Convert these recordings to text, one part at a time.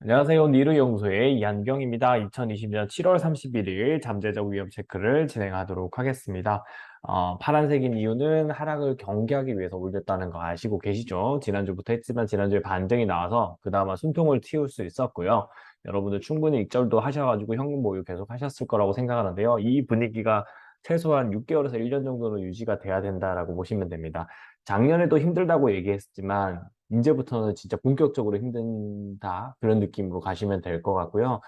안녕하세요. 니르연구소의 이한경입니다. 2020년 7월 31일 잠재적 위험 체크를 진행하도록 하겠습니다. 파란색인 이유는 하락을 경계하기 위해서 올렸다는 거 아시고 계시죠? 지난주부터 했지만 지난주에 반등이 나와서 그나마 숨통을 틔울 수 있었고요. 여러분들 충분히 익절도 하셔가지고 현금 보유 계속 하셨을 거라고 생각하는데요. 이 분위기가 최소한 6개월에서 1년 정도는 유지가 돼야 된다라고 보시면 됩니다. 작년에도 힘들다고 얘기했지만 이제부터는 진짜 본격적으로 힘든다 그런 느낌으로 가시면 될 것 같고요.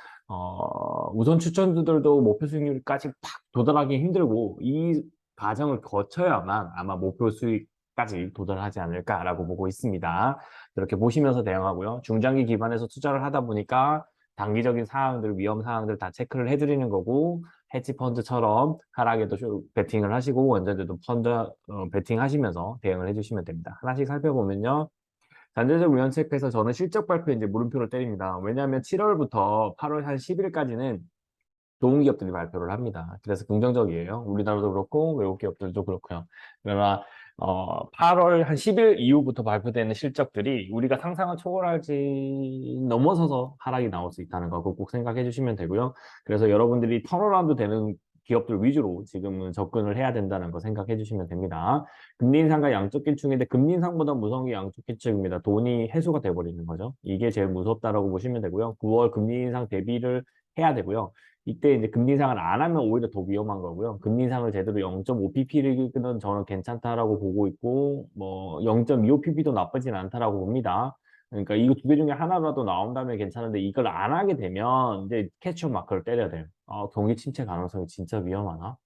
우선 추천주들도 목표 수익률까지 팍 도달하기 힘들고 이 과정을 거쳐야만 아마 목표 수익까지 도달하지 않을까라고 보고 있습니다. 이렇게 보시면서 대응하고요. 중장기 기반에서 투자를 하다 보니까 단기적인 사항들, 위험 사항들 다 체크를 해드리는 거고 헤지 펀드처럼 하락에도 베팅을 하시고 원자재도 펀드 베팅 하시면서 대응을 해주시면 됩니다. 하나씩 살펴보면요. 잠재적 우연 체크에서 저는 실적 발표에 이제 물음표를 때립니다. 왜냐하면 7월부터 8월 한 10일까지는 좋은 기업들이 발표를 합니다. 그래서 긍정적이에요. 우리나라도 그렇고 외국 기업들도 그렇고요. 그러나 8월 한 10일 이후부터 발표되는 실적들이 우리가 상상을 초월할지 넘어서서 하락이 나올 수 있다는 거 꼭 생각해 주시면 되고요. 그래서 여러분들이 턴어라운드 되는 기업들 위주로 지금은 접근을 해야 된다는 거 생각해 주시면 됩니다. 금리 인상과 양적 기축인데 금리 인상보다 무서운 게 양적 기축입니다. 돈이 해소가 돼버리는 거죠. 이게 제일 무섭다라고 보시면 되고요. 9월 금리 인상 대비를 해야 되고요. 이때 이제 금리 인상을 안 하면 오히려 더 위험한 거고요. 금리 인상을 제대로 0.5pp는 저는 괜찮다라고 보고 있고, 뭐 0.25pp도 나쁘진 않다라고 봅니다. 그러니까 이거 두 개 중에 하나라도 나온다면 괜찮은데 이걸 안 하게 되면 이제 캐치업 마크를 때려야 돼요. 경기 침체 가능성이 진짜 위험하나?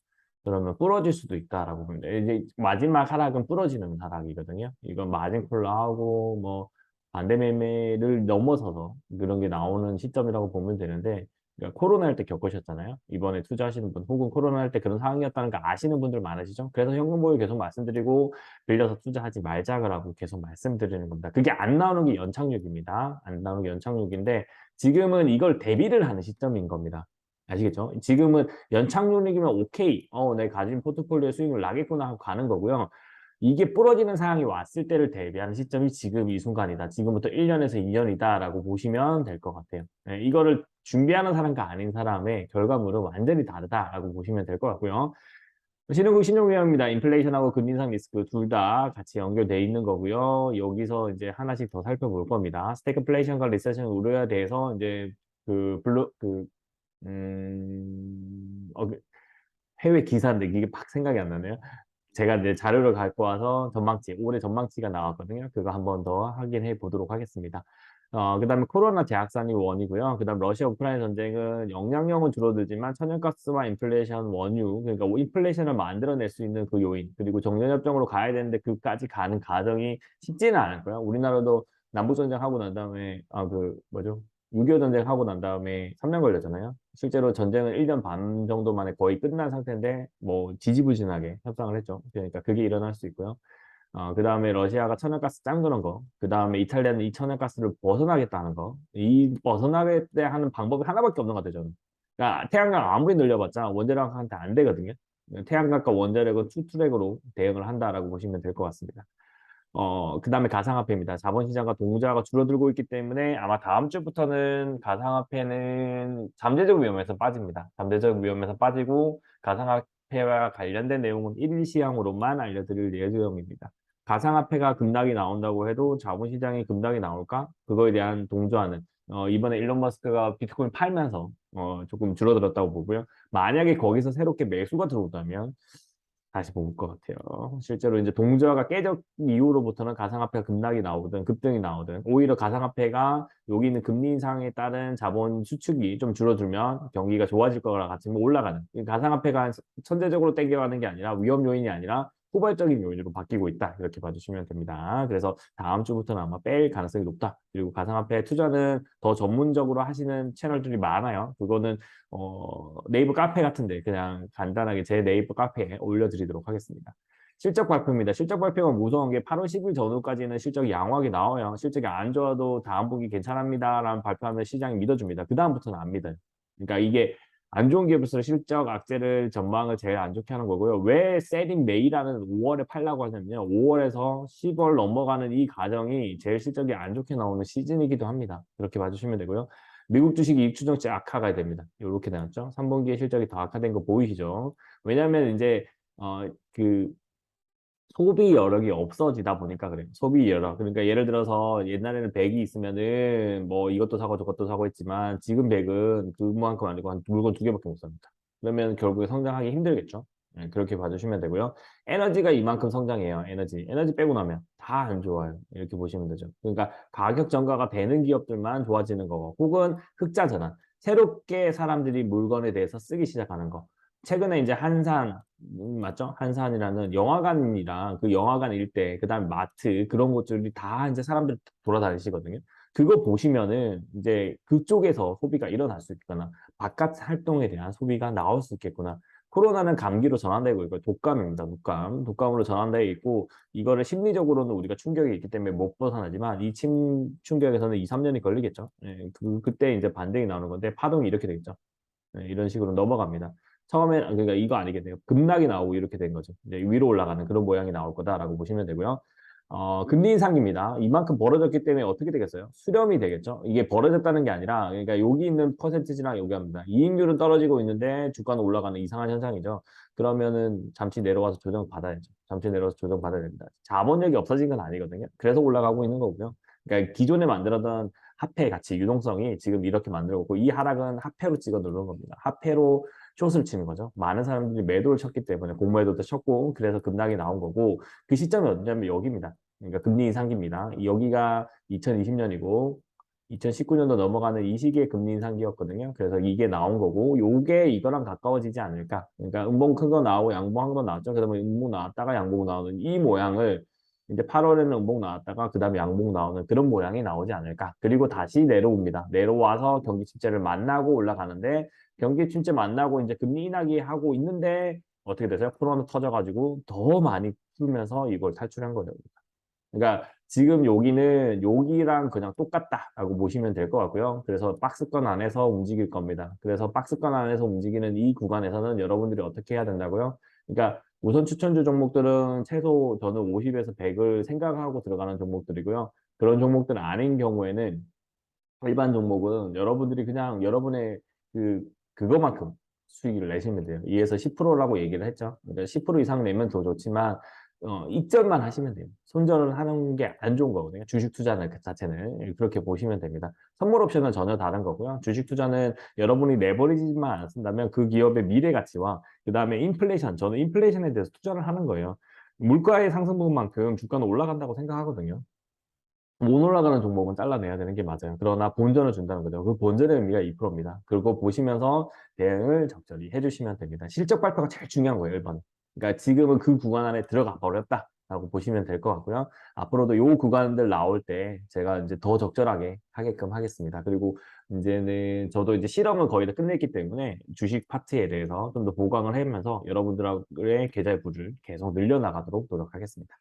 그러면 부러질 수도 있다라고 봅니다. 이제 마지막 하락은 부러지는 하락이거든요. 이건 마진 콜라하고 뭐 반대 매매를 넘어서서 그런 게 나오는 시점이라고 보면 되는데 그러니까 코로나 할 때 겪으셨잖아요. 이번에 투자하시는 분 혹은 코로나 할 때 그런 상황이었다는 거 아시는 분들 많으시죠? 그래서 현금 보유 계속 말씀드리고 빌려서 투자하지 말자라고 계속 말씀드리는 겁니다. 그게 안 나오는 게 연착륙입니다. 안 나오는 게 연착륙인데 지금은 이걸 대비를 하는 시점인 겁니다. 아시겠죠? 지금은 연착륙이면 오케이. 내 가진 포트폴리오 수익률 나겠구나 하고 가는 거고요. 이게 부러지는 상황이 왔을 때를 대비하는 시점이 지금 이 순간이다. 지금부터 1년에서 2년이다라고 보시면 될 것 같아요. 네, 이거를 준비하는 사람과 아닌 사람의 결과물은 완전히 다르다라고 보시면 될 것 같고요. 신흥국 신용위험입니다. 인플레이션하고 금리 인상 리스크 둘 다 같이 연결돼 있는 거고요. 여기서 이제 하나씩 더 살펴볼 겁니다. 스태그플레이션과 리세션 우려에 대해서 이제 그 블루 그 음, 어, 그 해외 기사인데 이게 막 생각이 안 나네요. 제가 이제 자료를 갖고 와서 전망치, 올해 전망치가 나왔거든요. 그거 한번 더 확인해 보도록 하겠습니다. 그다음에 코로나 재확산이 원이고요. 그다음 러시아 우크라이나 전쟁은 영향력은 줄어들지만 천연가스와 인플레이션 원유, 그러니까 인플레이션을 만들어낼 수 있는 그 요인, 그리고 정전협정으로 가야 되는데 그까지 가는 과정이 쉽지는 않을 거예요. 우리나라도 남북전쟁 하고 난 다음에 뭐죠? 6.25 전쟁 하고 난 다음에 3년 걸렸잖아요. 실제로 전쟁은 1년 반 정도 만에 거의 끝난 상태인데 뭐 지지부진하게 협상을 했죠. 그러니까 그게 일어날 수 있고요. 그 다음에 러시아가 천연가스 짱 그런 거, 그 다음에 이탈리아는 이 천연가스를 벗어나겠다는 거, 이 벗어나게 하는 방법이 하나밖에 없는 것 같아요, 저는. 그러니까 태양광 아무리 늘려봤자 원자력한테 안 되거든요. 태양광과 원자력은 투트랙으로 대응을 한다라고 보시면 될 것 같습니다. 그 다음에 가상화폐입니다. 자본시장과 동자가 줄어들고 있기 때문에 아마 다음 주부터는 가상화폐는 잠재적 위험에서 빠집니다. 잠재적 위험에서 빠지고 가상화폐와 관련된 내용은 일시향으로만 알려드릴 예정입니다. 가상화폐가 급락이 나온다고 해도 자본시장이 급락이 나올까? 그거에 대한 동조하는 이번에 일론 머스크가 비트코인 팔면서 조금 줄어들었다고 보고요. 만약에 거기서 새롭게 매수가 들어온다면 다시 볼 것 같아요. 실제로 이제 동조화가 깨졌 이후로부터는 가상화폐가 급락이 나오든 급등이 나오든 오히려 가상화폐가 여기 있는 금리 인상에 따른 자본 수축이 좀 줄어들면 경기가 좋아질 거랑 같이 올라가는 가상화폐가 선제적으로 땡겨가는 게 아니라 위험 요인이 아니라 후발적인 요인으로 바뀌고 있다. 이렇게 봐주시면 됩니다. 그래서 다음 주부터는 아마 뺄 가능성이 높다. 그리고 가상화폐 투자는 더 전문적으로 하시는 채널들이 많아요. 그거는 네이버 카페 같은데 그냥 간단하게 제 네이버 카페에 올려드리도록 하겠습니다. 실적 발표입니다. 실적 발표가 무서운 게 8월 10일 전후까지는 실적이 양호하게 나와요. 실적이 안 좋아도 다음 분기 괜찮습니다라는 발표하면 시장이 믿어줍니다. 그 다음부터는 안 믿어요. 그러니까 이게 안 좋은 기업일수록 실적 악재를 전망을 제일 안 좋게 하는 거고요. 왜 셀인 메이라는 5월에 팔라고 하냐면요. 5월에서 10월 넘어가는 이 과정이 제일 실적이 안 좋게 나오는 시즌이기도 합니다. 그렇게 봐주시면 되고요. 미국 주식 이익 추정치 악화가 됩니다. 이렇게 나왔죠. 3분기에 실적이 더 악화된 거 보이시죠? 왜냐하면 이제 그 소비 여력이 없어지다 보니까 그래요. 소비 여력. 그러니까 예를 들어서 옛날에는 100이 있으면은 뭐 이것도 사고 저것도 사고 했지만 지금 100은 그만큼 아니고 한 물건 두 개밖에 못 삽니다. 그러면 결국에 성장하기 힘들겠죠. 네, 그렇게 봐주시면 되고요. 에너지가 이만큼 성장해요. 에너지. 에너지 빼고 나면 다 안 좋아요. 이렇게 보시면 되죠. 그러니까 가격 전가가 되는 기업들만 좋아지는 거고 혹은 흑자 전환. 새롭게 사람들이 물건에 대해서 쓰기 시작하는 거. 최근에 이제 한산 맞죠? 한산이라는 영화관이랑 그 영화관 일대, 그다음 마트 그런 곳들이 다 이제 사람들 돌아다니시거든요. 그거 보시면은 이제 그쪽에서 소비가 일어날 수 있거나 바깥 활동에 대한 소비가 나올 수 있겠구나. 코로나는 감기로 전환되고 있고 독감입니다. 독감. 독감으로 전환되어 있고 이거를 심리적으로는 우리가 충격이 있기 때문에 못 벗어나지만 이 충격에서는 2, 3년이 걸리겠죠. 예, 그때 이제 반등이 나오는 건데 파동이 이렇게 되겠죠. 네, 이런 식으로 넘어갑니다. 처음에 그러니까 이거 아니겠네요. 급락이 나오고 이렇게 된 거죠. 이제 위로 올라가는 그런 모양이 나올 거다라고 보시면 되고요. 금리 인상입니다. 이만큼 벌어졌기 때문에 어떻게 되겠어요? 수렴이 되겠죠. 이게 벌어졌다는 게 아니라 그러니까 여기 있는 퍼센티지랑 여기 합니다. 이익률은 떨어지고 있는데 주가는 올라가는 이상한 현상이죠. 그러면은 잠시 내려와서 조정 받아야죠. 잠시 내려와서 조정 받아야 됩니다. 자본력이 없어진 건 아니거든요. 그래서 올라가고 있는 거고요. 그러니까 기존에 만들었던 화폐 가치 유동성이 지금 이렇게 만들어고 이 하락은 화폐로 찍어 누른 겁니다. 화폐로 숏을 치는 거죠. 많은 사람들이 매도를 쳤기 때문에 공매도도 쳤고 그래서 급락이 나온 거고 그 시점이 어디냐면 여기입니다. 그러니까 금리 인상기입니다. 여기가 2020년이고 2019년도 넘어가는 이 시기에 금리 인상기였거든요. 그래서 이게 나온 거고 요게 이거랑 가까워지지 않을까. 그러니까 음봉 큰 거 나오고 양봉 한 거 나왔죠. 그다음에 음봉 나왔다가 양봉 나오는 이 모양을 이제 8월에는 음봉 나왔다가 그 다음에 양봉 나오는 그런 모양이 나오지 않을까. 그리고 다시 내려옵니다. 내려와서 경기 침체를 만나고 올라가는데 경기 침체 만나고 이제 금리 인하기 하고 있는데 어떻게 되세요? 코로나 터져가지고 더 많이 풀면서 이걸 탈출한 거죠. 그러니까 지금 여기는 여기랑 그냥 똑같다라고 보시면 될 것 같고요. 그래서 박스권 안에서 움직일 겁니다. 그래서 박스권 안에서 움직이는 이 구간에서는 여러분들이 어떻게 해야 된다고요? 그러니까 우선 추천주 종목들은 최소 저는 50에서 100을 생각하고 들어가는 종목들이고요. 그런 종목들 아닌 경우에는 일반 종목은 여러분들이 그냥 여러분의 그 그거만큼 수익을 내시면 돼요. 2에서 10%라고 얘기를 했죠. 그러니까 10% 이상 내면 더 좋지만 익절만 하시면 돼요. 손절을 하는 게 안 좋은 거거든요. 주식 투자는 그 자체는 그렇게 보시면 됩니다. 선물 옵션은 전혀 다른 거고요. 주식 투자는 여러분이 레버리지만 안 쓴다면 그 기업의 미래 가치와 그 다음에 인플레이션, 저는 인플레이션에 대해서 투자를 하는 거예요. 물가의 상승 분만큼 주가는 올라간다고 생각하거든요. 못 올라가는 종목은 잘라내야 되는 게 맞아요. 그러나 본전을 준다는 거죠. 그 본전의 의미가 2%입니다. 그리고 보시면서 대응을 적절히 해주시면 됩니다. 실적 발표가 제일 중요한 거예요, 1번. 그러니까 지금은 그 구간 안에 들어가 버렸다라고 보시면 될 것 같고요. 앞으로도 요 구간들 나올 때 제가 이제 더 적절하게 하게끔 하겠습니다. 그리고 이제는 저도 이제 실험을 거의 다 끝냈기 때문에 주식 파트에 대해서 좀 더 보강을 하면서 여러분들의 계좌부를 계속 늘려나가도록 노력하겠습니다.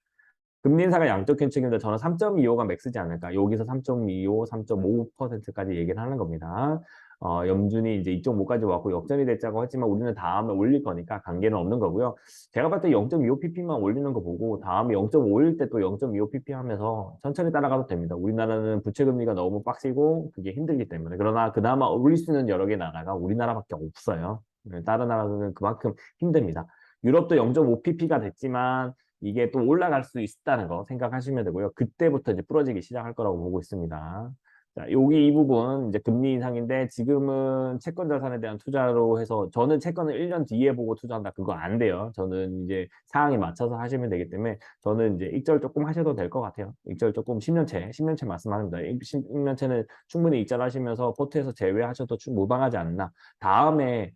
금리 인사가 양적 견책인데 저는 3.25가 맥스지 않을까. 여기서 3.25, 3.5%까지 얘기를 하는 겁니다. 염준이 이제 2.5까지 왔고 역전이 됐자고 했지만 우리는 다음에 올릴 거니까 관계는 없는 거고요. 제가 봤을 때 0.25pp만 올리는 거 보고 다음에 0.5일 때 또 0.25pp 하면서 천천히 따라가도 됩니다. 우리나라는 부채 금리가 너무 빡시고 그게 힘들기 때문에. 그러나 그나마 올릴 수 있는 여러 개 나라가 우리나라밖에 없어요. 다른 나라는 그만큼 힘듭니다. 유럽도 0.5pp가 됐지만 이게 또 올라갈 수 있다는 거 생각하시면 되고요. 그때부터 이제 부러지기 시작할 거라고 보고 있습니다. 자, 여기 이 부분 이제 금리 인상인데 지금은 채권 자산에 대한 투자로 해서 저는 채권을 1년 뒤에 보고 투자한다. 그거 안 돼요. 저는 이제 상황에 맞춰서 하시면 되기 때문에 저는 이제 익절 조금 하셔도 될 것 같아요. 익절 조금 10년채 말씀합니다. 10년채는 충분히 익절하시면서 포트에서 제외하셔도 무방하지 않나. 다음에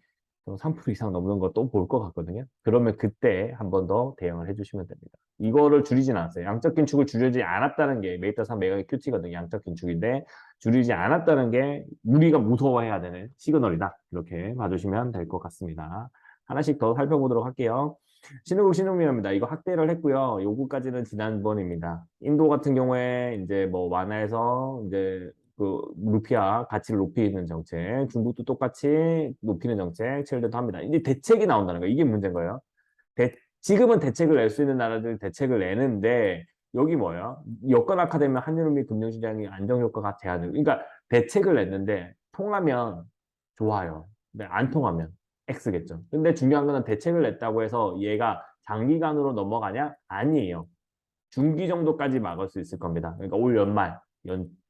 3% 이상 넘는 거 또 볼 것 같거든요. 그러면 그때 한 번 더 대응을 해주시면 됩니다. 이거를 줄이진 않았어요. 양적 긴축을 줄이지 않았다는 게 메이터 3 매각의 큐티거든요. 양적 긴축인데 줄이지 않았다는 게 우리가 무서워해야 되는 시그널이다. 이렇게 봐주시면 될 것 같습니다. 하나씩 더 살펴보도록 할게요. 신흥국 신흥미입니다. 이거 확대를 했고요. 요거까지는 지난번입니다. 인도 같은 경우에 이제 뭐 완화해서 이제 그 루피아 가치를 높이는 정책, 중국도 똑같이 높이는 정책, 칠레도 합니다. 이제 대책이 나온다는 거예요. 이게 문제인 거예요. 지금은 대책을 낼 수 있는 나라들 대책을 내는데 여기 뭐예요? 여건 악화되면 한유럽 및 금융시장이 안정 효과가 돼야 돼요. 그러니까 대책을 냈는데 통하면 좋아요. 근데 안 통하면 X겠죠. 근데 중요한 거는 대책을 냈다고 해서 얘가 장기간으로 넘어가냐? 아니에요. 중기 정도까지 막을 수 있을 겁니다. 그러니까 올 연말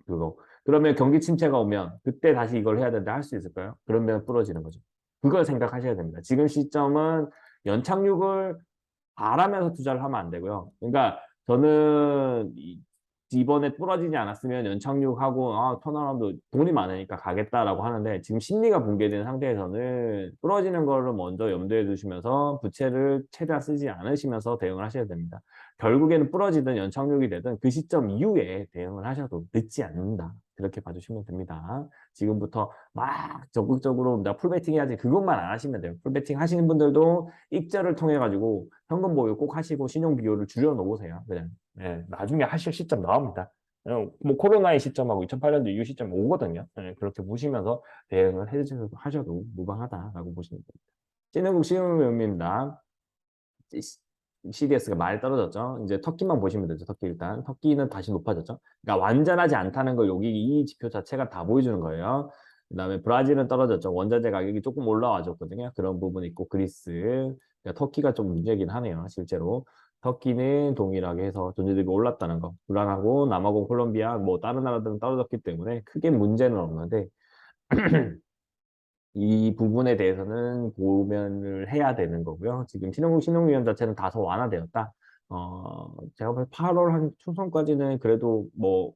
그거. 그러면 경기 침체가 오면 그때 다시 이걸 해야 되는데 할 수 있을까요? 그러면 부러지는 거죠. 그걸 생각하셔야 됩니다. 지금 시점은 연착륙을 바라면서 투자를 하면 안 되고요. 그러니까 저는 이번에 부러지지 않았으면 연착륙하고 터널함도 돈이 많으니까 가겠다라고 하는데 지금 심리가 붕괴된 상태에서는 부러지는 거를 먼저 염두에 두시면서 부채를 최대한 쓰지 않으시면서 대응을 하셔야 됩니다. 결국에는 부러지든 연착륙이 되든 그 시점 이후에 대응을 하셔도 늦지 않는다. 그렇게 봐주시면 됩니다. 지금부터 막 적극적으로 나 풀베팅 해야지 그것만 안 하시면 돼요. 풀베팅 하시는 분들도 익절을 통해 가지고 현금 보유 꼭 하시고 신용 비율을 줄여 놓으세요. 그냥 나중에 하실 시점 나옵니다. 뭐 코로나의 시점하고 2008년도 이후 시점 오거든요. 그렇게 보시면서 대응을 하셔도 무방하다라고 보시면 됩니다. 찐흥국 신흥의원입니다. CDS가 많이 떨어졌죠. 이제 터키만 보시면 되죠. 터키 일단. 터키는 다시 높아졌죠. 그러니까 완전하지 않다는 걸 여기 이 지표 자체가 다 보여주는 거예요. 그다음에 브라질은 떨어졌죠. 원자재 가격이 조금 올라와줬거든요. 그런 부분이 있고 그리스. 그러니까 터키가 좀 문제긴 하네요. 실제로. 터키는 동일하게 해서 전체 대비 올랐다는 거. 불안하고 남아공, 콜롬비아 뭐 다른 나라들은 떨어졌기 때문에 크게 문제는 없는데 이 부분에 대해서는 고민을 해야 되는 거고요. 지금 신흥위원 자체는 다소 완화되었다. 제가 볼 8월 한 초선까지는 그래도 뭐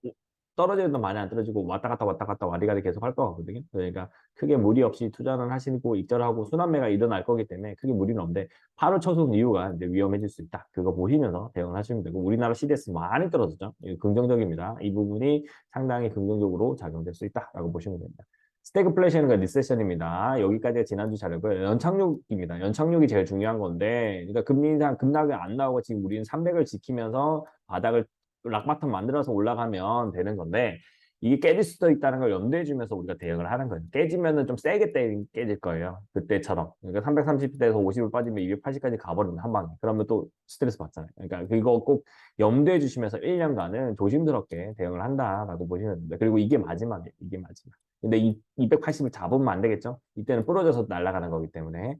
떨어지는 많이 안 떨어지고 왔다 갔다 와리가리 계속 할 것 같거든요. 그러니까 크게 무리 없이 투자는 하시고 익절하고 순환매가 일어날 거기 때문에 크게 무리는 없는데 8월 초선 이후가 이제 위험해질 수 있다. 그거 보시면서 대응을 하시면 되고 우리나라 CDS 많이 떨어졌죠. 긍정적입니다. 이 부분이 상당히 긍정적으로 작용될 수 있다라고 보시면 됩니다. 스태그플레이션과 리세션입니다. 여기까지가 지난주 자료고요. 연착륙입니다. 연착륙이 제일 중요한 건데, 그러니까 금리 인상 급락이 안 나오고 지금 우리는 300을 지키면서 바닥을 락바텀 만들어서 올라가면 되는 건데, 이게 깨질 수도 있다는 걸 염두해 주면서 우리가 대응을 하는 거예요. 깨지면은 좀 세게 깨질 거예요. 그때처럼. 그러니까 330대에서 50을 빠지면 280까지 가버리면 한 방에. 그러면 또 스트레스 받잖아요. 그러니까 그거 꼭 염두해 주시면서 1년간은 조심스럽게 대응을 한다라고 보시면 됩니다. 그리고 이게 마지막이에요. 이게 마지막. 근데 이 280을 잡으면 안 되겠죠? 이때는 부러져서 날아가는 거기 때문에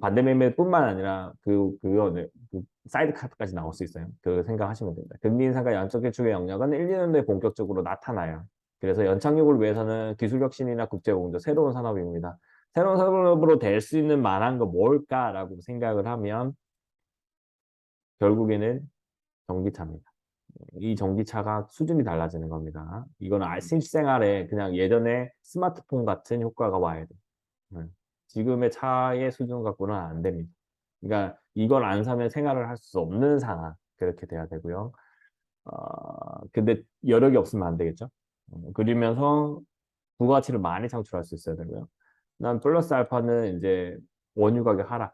반대 매매뿐만 아니라 그 사이드 카드까지 나올 수 있어요. 그 생각하시면 됩니다. 금리 인상과 양적 기축의 영역은 1, 2년 내에 본격적으로 나타나요. 그래서 연착륙을 위해서는 기술 혁신이나 국제 공조, 새로운 산업입니다. 새로운 산업으로 될 수 있는 만한 거 뭘까라고 생각을 하면 결국에는 전기차입니다. 이 전기차가 수준이 달라지는 겁니다. 이거는 실생활에 그냥 예전에 스마트폰 같은 효과가 와야 돼요. 지금의 차의 수준 갖고는 안 됩니다. 그러니까 이걸 안 사면 생활을 할 수 없는 상황. 그렇게 돼야 되고요. 근데 여력이 없으면 안 되겠죠. 그러면서 부가가치를 많이 창출할 수 있어야 되고요. 난 플러스 알파는 이제 원유 가격 하락.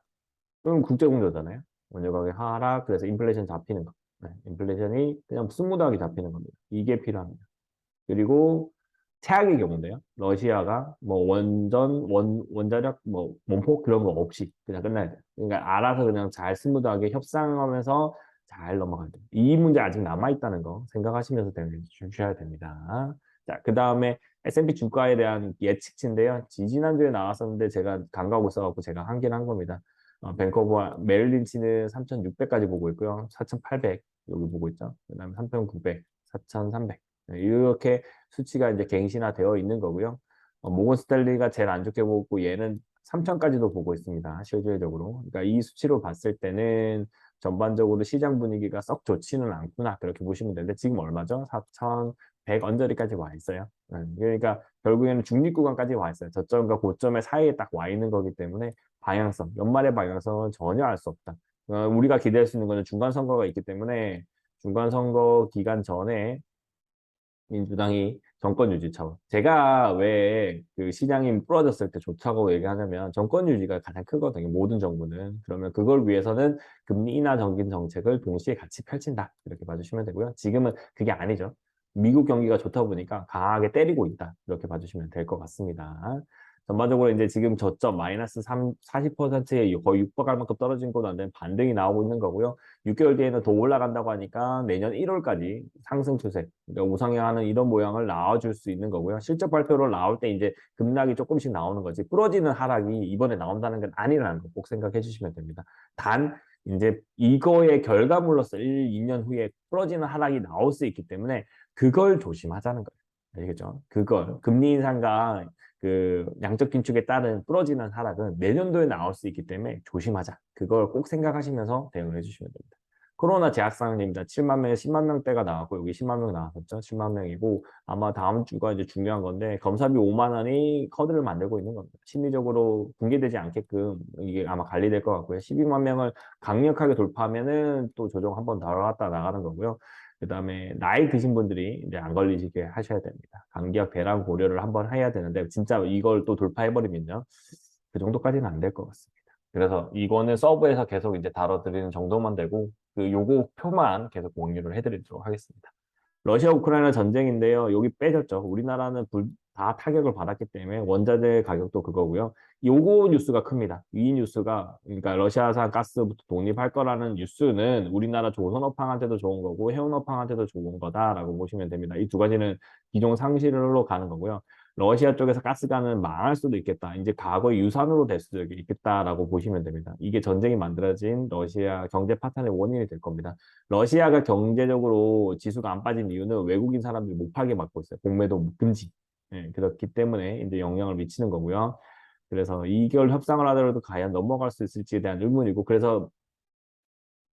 그럼 국제공조잖아요. 원유 가격 하락, 그래서 인플레이션 잡히는 거. 인플레이션이 그냥 스무드하게 잡히는 겁니다. 이게 필요합니다. 그리고 최악의 경우인데요. 러시아가 뭐 원자력 뭐 원폭 그런 거 없이 그냥 끝나야 돼요. 그러니까 알아서 그냥 잘 스무드하게 협상하면서 잘 넘어가야 돼요. 이 문제 아직 남아있다는 거 생각하시면서 주셔야 됩니다. 자, 그 다음에 S&P 주가에 대한 예측치인데요. 지지난주에 나왔었는데 제가 간과하고 있어갖고 제가 한긴 한 겁니다. 뱅커버 메릴린치는 3,600까지 보고 있고요. 4,800 여기 보고 있죠. 그 다음에 3,900, 4,300 이렇게 수치가 이제 갱신화되어 있는 거고요. 모건 스탠리가 제일 안 좋게 보고 있고 얘는 3천까지도 보고 있습니다. 실질적으로. 그러니까 이 수치로 봤을 때는 전반적으로 시장 분위기가 썩 좋지는 않구나. 그렇게 보시면 되는데 지금 얼마죠? 4,100 언저리까지 와 있어요. 그러니까 결국에는 중립 구간까지 와 있어요. 저점과 고점의 사이에 딱 와 있는 거기 때문에 방향성, 연말의 방향성은 전혀 알 수 없다. 우리가 기대할 수 있는 거는 중간 선거가 있기 때문에 중간 선거 기간 전에 민주당이 정권 유지 차원. 제가 왜 그 시장이 부러졌을 때 좋다고 얘기하냐면 정권 유지가 가장 크거든요. 모든 정부는. 그러면 그걸 위해서는 금리 인하 정긴 정책을 동시에 같이 펼친다. 이렇게 봐주시면 되고요. 지금은 그게 아니죠. 미국 경기가 좋다 보니까 강하게 때리고 있다. 이렇게 봐주시면 될 것 같습니다. 전반적으로 이제 지금 저점 마이너스 40%에 거의 육박할 만큼 떨어진 것도 안 되는 반등이 나오고 있는 거고요. 6개월 뒤에는 더 올라간다고 하니까 내년 1월까지 상승 추세, 그러니까 우상향하는 이런 모양을 나와줄 수 있는 거고요. 실적 발표로 나올 때 이제 급락이 조금씩 나오는 거지 부러지는 하락이 이번에 나온다는 건 아니라는 거 꼭 생각해 주시면 됩니다. 단 이제 이거의 결과물로서 1, 2년 후에 부러지는 하락이 나올 수 있기 때문에 그걸 조심하자는 거예요. 알겠죠? 그걸 금리 인상과 그 양적 긴축에 따른 부러지는 하락은 내년도에 나올 수 있기 때문에 조심하자. 그걸 꼭 생각하시면서 대응을 해주시면 됩니다. 코로나 재확산입니다. 7만 명에 10만 명대가 나왔고 여기 10만 명 나왔었죠. 10만 명이고 아마 다음 주가 이제 중요한 건데 검사비 5만 원이 커드를 만들고 있는 겁니다. 심리적으로 붕괴되지 않게끔 이게 아마 관리될 것 같고요. 12만 명을 강력하게 돌파하면은 또 조정 한번 나갔다 나가는 거고요. 그다음에 나이 드신 분들이 이제 안 걸리시게 하셔야 됩니다. 감기약 배랑 고려를 한번 해야 되는데 진짜 이걸 또 돌파해버리면요. 그 정도까지는 안 될 것 같습니다. 그래서 이거는 서브에서 계속 이제 다뤄드리는 정도만 되고 그 요거 표만 계속 공유를 해드리도록 하겠습니다. 러시아 우크라이나 전쟁인데요. 여기 빼졌죠. 우리나라는 다 타격을 받았기 때문에 원자재 가격도 그거고요. 요거 뉴스가 큽니다. 이 뉴스가 그러니까 러시아산 가스부터 독립할 거라는 뉴스는 우리나라 조선업황한테도 좋은 거고 해운업황한테도 좋은 거다라고 보시면 됩니다. 이 두 가지는 기존 상실로 가는 거고요. 러시아 쪽에서 가스관은 망할 수도 있겠다. 이제 과거의 유산으로 될 수도 있겠다라고 보시면 됩니다. 이게 전쟁이 만들어진 러시아 경제 파탄의 원인이 될 겁니다. 러시아가 경제적으로 지수가 안 빠진 이유는 외국인 사람들이 못 팔게 막고 있어요. 공매도 금지. 예, 그렇기 때문에 이제 영향을 미치는 거고요. 그래서 이결 협상을 하더라도 과연 넘어갈 수 있을지에 대한 의문이고, 그래서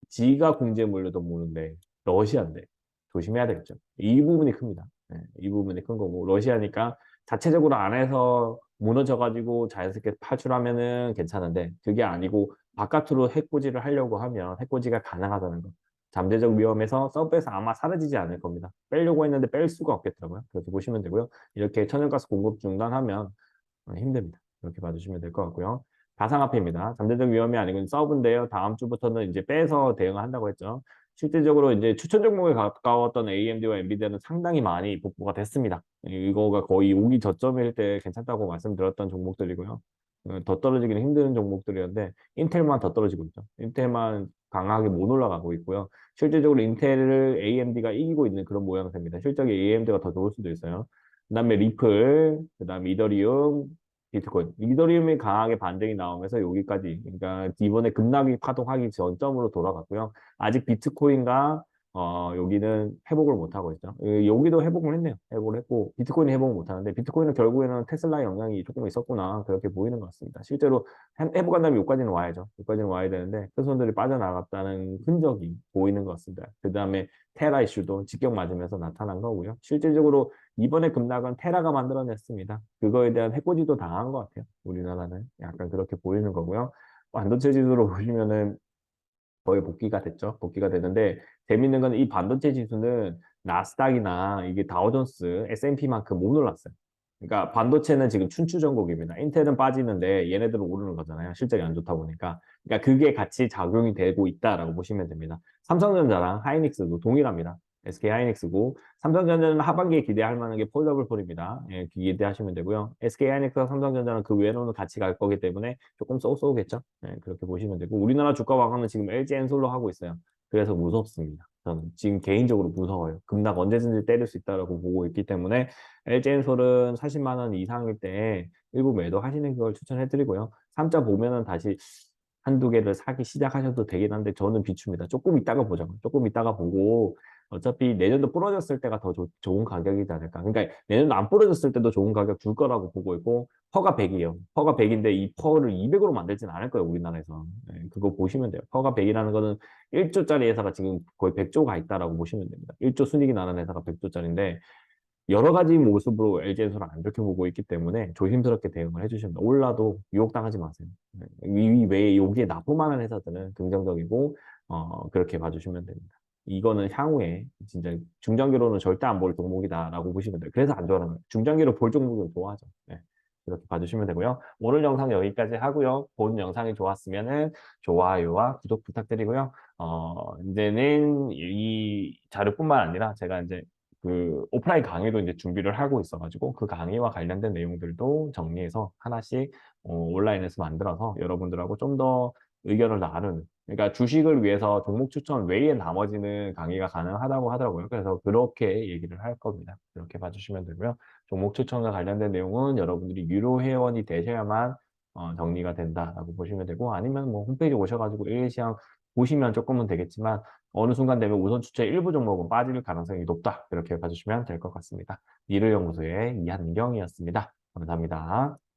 지가 공제 물려도 모르는데 러시아인데 조심해야 되겠죠. 이 부분이 큽니다. 예, 이 부분이 큰 거고 러시아니까 자체적으로 안에서 무너져가지고 자연스럽게 파출하면은 괜찮은데 그게 아니고 바깥으로 해코지를 하려고 하면 해코지가 가능하다는 거. 잠재적 위험에서 서브에서 아마 사라지지 않을 겁니다. 빼려고 했는데 뺄 수가 없겠더라고요. 그렇게 보시면 되고요. 이렇게 천연가스 공급 중단하면 힘듭니다. 이렇게 봐주시면 될 것 같고요. 가상화폐입니다. 잠재적 위험이 아니고 서브인데요. 다음 주부터는 이제 빼서 대응을 한다고 했죠. 실질적으로 이제 추천 종목에 가까웠던 AMD와 엔비디아는 상당히 많이 복구가 됐습니다. 이거가 거의 오기 저점일 때 괜찮다고 말씀드렸던 종목들이고요. 더 떨어지기는 힘든 종목들이었는데 인텔만 더 떨어지고 있죠. 인텔만 강하게 못 올라가고 있고요. 실질적으로 인텔을 AMD가 이기고 있는 그런 모양새입니다. 실적이 AMD가 더 좋을 수도 있어요. 그다음에 리플, 그다음에 이더리움, 비트코인. 이더리움이 강하게 반등이 나오면서 여기까지, 그러니까 이번에 급락이 파동하기 전점으로 돌아갔고요. 아직 비트코인과 여기는 회복을 못 하고 있죠. 여기도 회복을 했네요. 회복을 했고 비트코인이 회복을 못 하는데 비트코인은 결국에는 테슬라 영향이 조금 있었구나 그렇게 보이는 것 같습니다. 실제로 회복한 다음에 여기까지는 와야죠. 여기까지는 와야 되는데 큰 손들이 빠져나갔다는 흔적이 보이는 것 같습니다. 그 다음에 테라 이슈도 직격 맞으면서 나타난 거고요. 실질적으로 이번에 급락은 테라가 만들어냈습니다. 그거에 대한 해코지도 당한 것 같아요. 우리나라는 약간 그렇게 보이는 거고요. 반도체 지수로 보시면은 거의 복귀가 됐죠. 복귀가 되는데 재밌는 건 이 반도체 지수는 나스닥이나 이게 다우존스, S&P만큼 못 올랐어요. 그러니까 반도체는 지금 춘추 전국입니다. 인텔은 빠지는데 얘네들은 오르는 거잖아요. 실적이 안 좋다 보니까. 그러니까 그게 같이 작용이 되고 있다라고 보시면 됩니다. 삼성전자랑 하이닉스도 동일합니다. SK 하이닉스고 삼성전자는 하반기에 기대할 만한 게 폴더블 폴입니다. 예, 기대하시면 되고요. SK 하이닉스와 삼성전자는 그 외로는 같이 갈 거기 때문에 조금 쏘쏘겠죠. 예, 그렇게 보시면 되고 우리나라 주가 방어는 지금 LG 엔솔로 하고 있어요. 그래서 무섭습니다. 저는 지금 개인적으로 무서워요. 급락 언제든지 때릴 수 있다고 보고 있기 때문에 LG 엔솔은 40만 원 이상일 때 일부 매도하시는 걸 추천해드리고요. 3자 보면은 다시 한두 개를 사기 시작하셔도 되긴 한데 저는 비춥니다. 조금 있다가 보자고. 조금 있다가 보고 어차피 내년도 부러졌을 때가 더 좋은 가격이지 않을까. 그러니까 내년도 안 부러졌을 때도 좋은 가격 줄 거라고 보고 있고 퍼가 100이에요. 퍼가 100인데 이 퍼를 200으로 만들진 않을 거예요. 우리나라에서. 네, 그거 보시면 돼요. 퍼가 100이라는 거는 1조짜리 회사가 지금 거의 100조가 있다라고 보시면 됩니다. 1조 순이익이 나는 회사가 100조짜리인데 여러 가지 모습으로 LG에서는 안 좋게 보고 있기 때문에 조심스럽게 대응을 해주시면 됩니다. 올라도 유혹당하지 마세요. 네, 이 외에 여기에 납품하는 회사들은 긍정적이고 그렇게 봐주시면 됩니다. 이거는 향후에 진짜 중장기로는 절대 안 볼 종목이다라고 보시면 돼요. 그래서 안 좋아하는 거예요. 중장기로 볼 종목을 좋아하죠. 네. 이렇게 봐주시면 되고요. 오늘 영상 여기까지 하고요. 본 영상이 좋았으면은 좋아요와 구독 부탁드리고요. 이제는 이 자료뿐만 아니라 제가 이제 그 오프라인 강의도 이제 준비를 하고 있어가지고 그 강의와 관련된 내용들도 정리해서 하나씩 온라인에서 만들어서 여러분들하고 좀 더 의견을 나누는. 그러니까 주식을 위해서 종목 추천 외에 나머지는 강의가 가능하다고 하더라고요. 그래서 그렇게 얘기를 할 겁니다. 그렇게 봐주시면 되고요. 종목 추천과 관련된 내용은 여러분들이 유료 회원이 되셔야만 정리가 된다라고 보시면 되고 아니면 뭐 홈페이지 오셔가지고 일시장 보시면 조금은 되겠지만 어느 순간 되면 우선 추천 일부 종목은 빠질 가능성이 높다. 이렇게 봐주시면 될 것 같습니다. 미래연구소의 이한경이었습니다. 감사합니다.